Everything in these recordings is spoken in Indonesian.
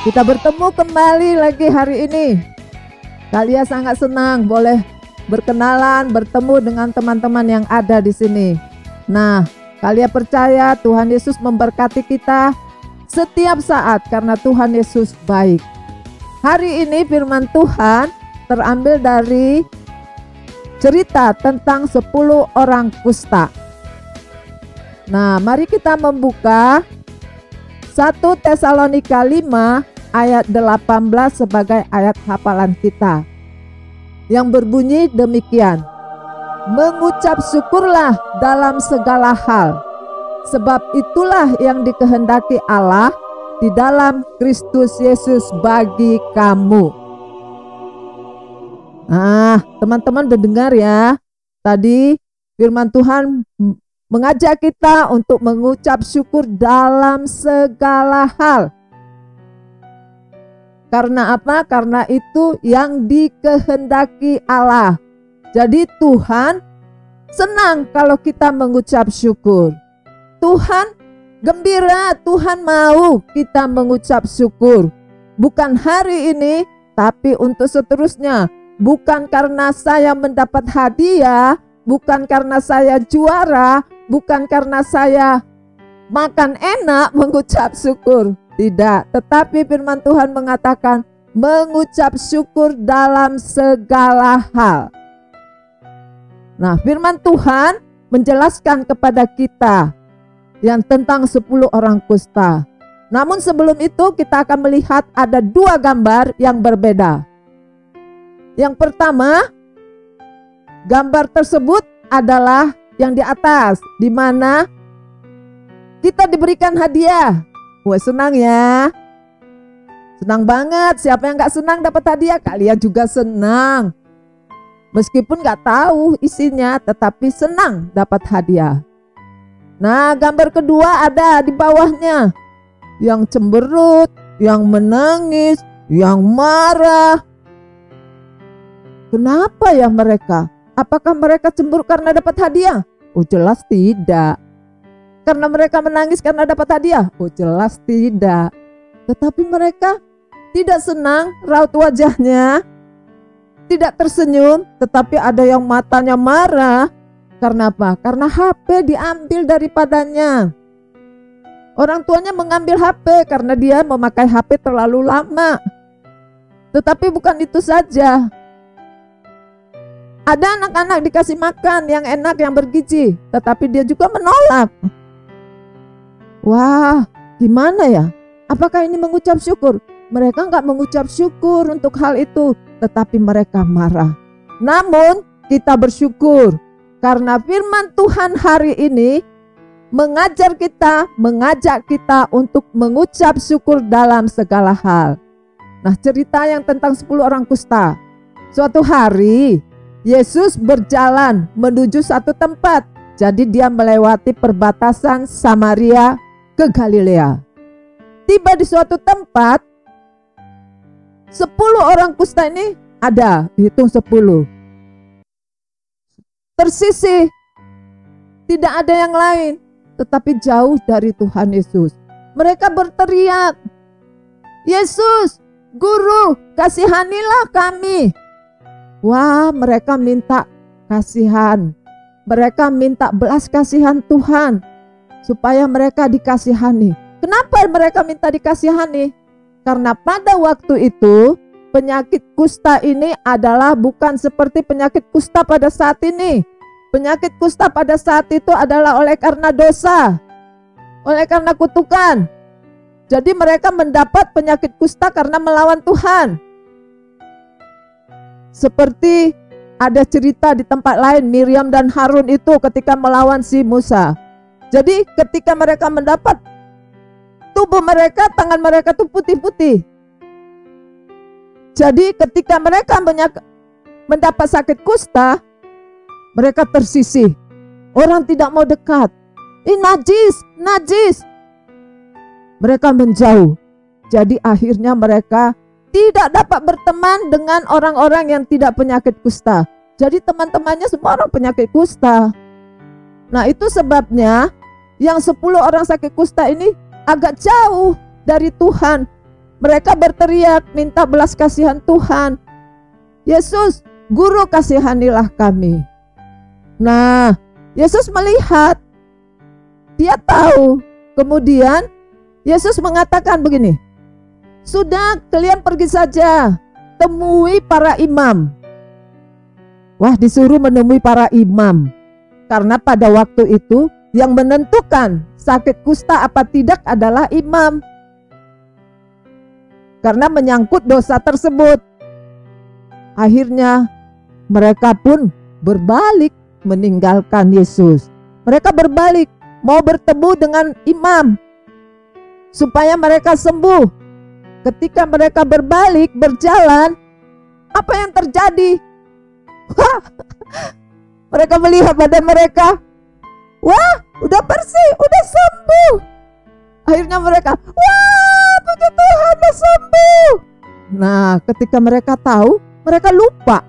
Kita bertemu kembali lagi hari ini. Kalian sangat senang boleh berkenalan, bertemu dengan teman-teman yang ada di sini. Nah, kalian percaya Tuhan Yesus memberkati kita setiap saat karena Tuhan Yesus baik. Hari ini firman Tuhan terambil dari cerita tentang 10 orang kusta. Nah, mari kita membuka 1 Tesalonika 5 ayat 18 sebagai ayat hafalan kita, yang berbunyi demikian. Mengucap syukurlah dalam segala hal, sebab itulah yang dikehendaki Allah di dalam Kristus Yesus bagi kamu. Nah, teman-teman mendengar ya, tadi firman Tuhan mengajak kita untuk mengucap syukur dalam segala hal. Karena apa? Karena itu yang dikehendaki Allah. Jadi Tuhan senang kalau kita mengucap syukur. Tuhan gembira, Tuhan mau kita mengucap syukur. Bukan hari ini, tapi untuk seterusnya. Bukan karena saya mendapat hadiah, bukan karena saya juara, bukan karena saya makan enak mengucap syukur. Tidak, tetapi firman Tuhan mengatakan mengucap syukur dalam segala hal. Nah, firman Tuhan menjelaskan kepada kita yang tentang 10 orang kusta. Namun sebelum itu kita akan melihat ada 2 gambar yang berbeda. Yang pertama, gambar tersebut adalah yang di atas, di mana kita diberikan hadiah. Wah, senang ya. Senang banget. Siapa yang gak senang dapat hadiah? Kalian juga senang. Meskipun gak tahu isinya, tetapi senang dapat hadiah. Nah, gambar kedua ada di bawahnya. Yang cemberut, yang menangis, yang marah. Kenapa ya mereka? Apakah mereka cemburu karena dapat hadiah? Oh, jelas tidak. Karena mereka menangis karena dapat hadiah? Oh, jelas tidak. Tetapi mereka tidak senang, raut wajahnya tidak tersenyum, tetapi ada yang matanya marah. Karena apa? Karena HP diambil daripadanya. Orang tuanya mengambil HP karena dia memakai HP terlalu lama. Tetapi bukan itu saja. Ada anak-anak dikasih makan yang enak, yang bergizi, tetapi dia juga menolak. Wah, gimana ya? Apakah ini mengucap syukur? Mereka enggak mengucap syukur untuk hal itu, tetapi mereka marah. Namun kita bersyukur karena firman Tuhan hari ini mengajak kita untuk mengucap syukur dalam segala hal. Nah, cerita yang tentang 10 orang kusta. Suatu hari Yesus berjalan menuju satu tempat. Jadi dia melewati perbatasan Samaria ke Galilea. Tiba di suatu tempat, 10 orang kusta ini ada, dihitung 10. Tersisih, tidak ada yang lain, tetapi jauh dari Tuhan Yesus. Mereka berteriak, Yesus, Guru, kasihanilah kami. Wah, mereka minta kasihan. Mereka minta belas kasihan Tuhan supaya mereka dikasihani. Kenapa mereka minta dikasihani? Karena pada waktu itu penyakit kusta ini adalah bukan seperti penyakit kusta pada saat ini. Penyakit kusta pada saat itu adalah oleh karena dosa, oleh karena kutukan. Jadi mereka mendapat penyakit kusta karena melawan Tuhan. Seperti ada cerita di tempat lain, Miriam dan Harun itu ketika melawan si Musa. Jadi ketika mereka mendapat, tubuh mereka, tangan mereka itu putih-putih. Jadi ketika mereka mendapat sakit kusta, mereka tersisih. Orang tidak mau dekat. Najis, najis. Mereka menjauh. Jadi akhirnya mereka tidak dapat berteman dengan orang-orang yang tidak penyakit kusta. Jadi teman-temannya semua orang penyakit kusta. Nah, itu sebabnya yang 10 orang sakit kusta ini agak jauh dari Tuhan. Mereka berteriak minta belas kasihan Tuhan. Yesus, Guru, kasihanilah kami. Nah, Yesus melihat, dia tahu. Kemudian Yesus mengatakan begini, sudah, kalian pergi saja, temui para imam. Wah, disuruh menemui para imam. Karena pada waktu itu yang menentukan sakit kusta apa tidak adalah imam. Karena menyangkut dosa tersebut. Akhirnya mereka pun berbalik meninggalkan Yesus. Mereka berbalik mau bertemu dengan imam supaya mereka sembuh. Ketika mereka berbalik berjalan, apa yang terjadi? Mereka melihat badan mereka, wah, udah bersih, udah sembuh. Akhirnya mereka, wah, puji Tuhan, udah sembuh. Nah, ketika mereka tahu, mereka lupa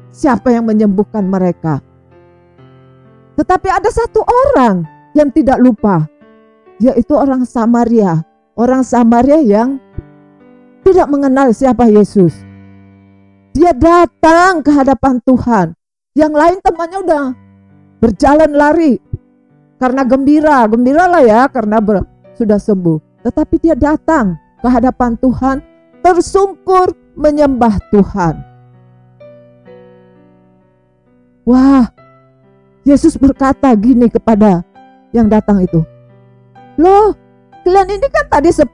siapa yang menyembuhkan mereka. Tetapi ada satu orang yang tidak lupa, yaitu orang Samaria. Orang Samaria yang tidak mengenal siapa Yesus. Dia datang ke hadapan Tuhan. Yang lain temannya udah berjalan lari karena gembira. Gembiralah ya karena sudah sembuh. Tetapi dia datang ke hadapan Tuhan, tersungkur menyembah Tuhan. Wah, Yesus berkata gini kepada yang datang itu, loh, kalian ini kan tadi 10.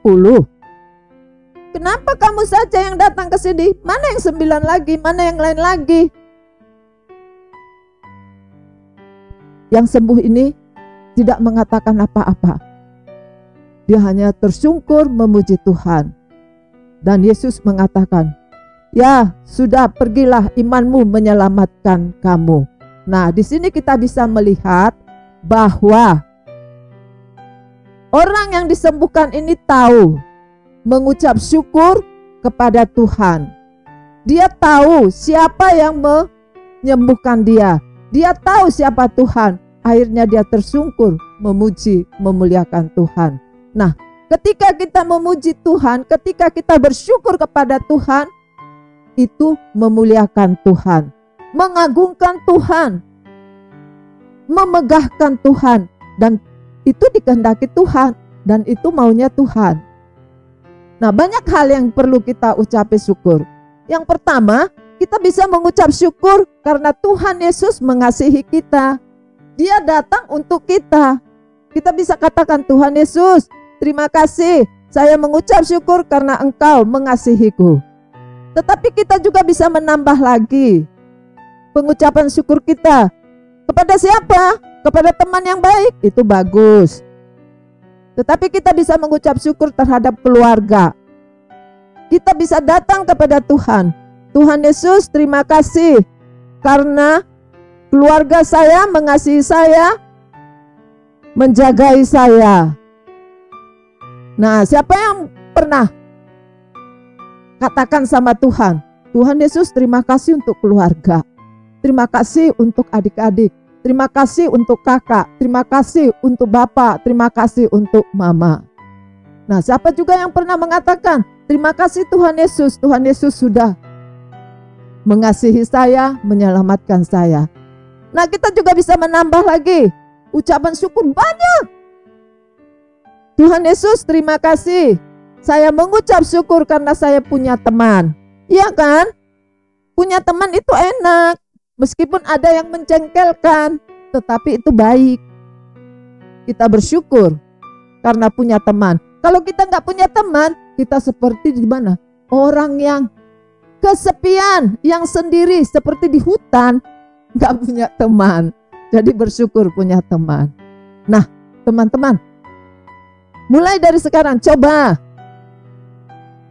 Kenapa kamu saja yang datang ke sini? Mana yang 9 lagi? Mana yang lain lagi? Yang sembuh ini tidak mengatakan apa-apa. Dia hanya tersungkur memuji Tuhan. Dan Yesus mengatakan, ya sudah, pergilah, imanmu menyelamatkan kamu. Nah, di sini kita bisa melihat bahwa orang yang disembuhkan ini tahu mengucap syukur kepada Tuhan. Dia tahu siapa yang menyembuhkan dia. Dia tahu siapa Tuhan. Akhirnya dia tersungkur memuji, memuliakan Tuhan. Nah, ketika kita memuji Tuhan, ketika kita bersyukur kepada Tuhan, itu memuliakan Tuhan, mengagungkan Tuhan, memegahkan Tuhan, dan itu dikehendaki Tuhan, dan itu maunya Tuhan. Nah, banyak hal yang perlu kita ucapi syukur. Yang pertama, kita bisa mengucap syukur karena Tuhan Yesus mengasihi kita. Dia datang untuk kita. Kita bisa katakan, Tuhan Yesus, terima kasih, saya mengucap syukur karena Engkau mengasihiku. Tetapi kita juga bisa menambah lagi pengucapan syukur kita. Kepada siapa? Kepada teman yang baik, itu bagus. Tetapi kita bisa mengucap syukur terhadap keluarga. Kita bisa datang kepada Tuhan. Tuhan Yesus, terima kasih karena keluarga saya mengasihi saya, menjagai saya. Nah, siapa yang pernah katakan sama Tuhan, Tuhan Yesus, terima kasih untuk keluarga. Terima kasih untuk adik-adik. Terima kasih untuk kakak. Terima kasih untuk bapak. Terima kasih untuk mama. Nah, siapa juga yang pernah mengatakan, terima kasih Tuhan Yesus. Tuhan Yesus sudah mengasihi saya, menyelamatkan saya. Nah, kita juga bisa menambah lagi ucapan syukur banyak. Tuhan Yesus, terima kasih. Saya mengucap syukur karena saya punya teman. Iya kan? Punya teman itu enak. Meskipun ada yang mencengkelkan, tetapi itu baik. Kita bersyukur karena punya teman. Kalau kita nggak punya teman, kita seperti di mana? Orang yang kesepian, yang sendiri, seperti di hutan, nggak punya teman. Jadi bersyukur punya teman. Nah, teman-teman, mulai dari sekarang coba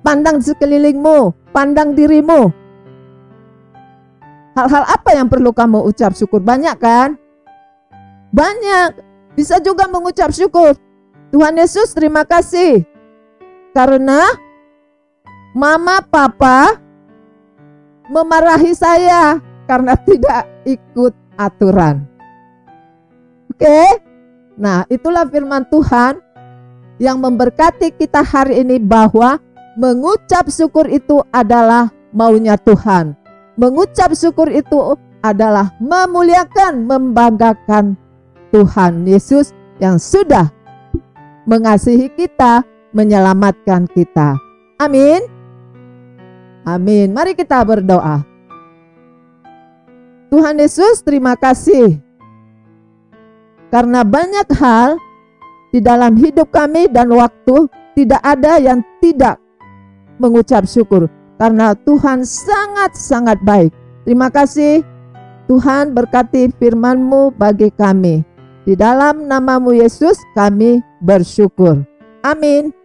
pandang sekelilingmu, pandang dirimu. Hal-hal apa yang perlu kamu ucap syukur? Banyak kan? Banyak. Bisa juga mengucap syukur. Tuhan Yesus, terima kasih karena mama papa memarahi saya karena tidak ikut aturan. Oke? Nah, itulah firman Tuhan yang memberkati kita hari ini, bahwa mengucap syukur itu adalah maunya Tuhan. Mengucap syukur itu adalah memuliakan, membanggakan Tuhan Yesus yang sudah mengasihi kita, menyelamatkan kita. Amin. Amin. Mari kita berdoa. Tuhan Yesus, terima kasih karena banyak hal di dalam hidup kami dan waktu tidak ada yang tidak mengucap syukur, karena Tuhan sangat-sangat baik. Terima kasih Tuhan, berkati firman-Mu bagi kami. Di dalam nama-Mu Yesus kami bersyukur. Amin.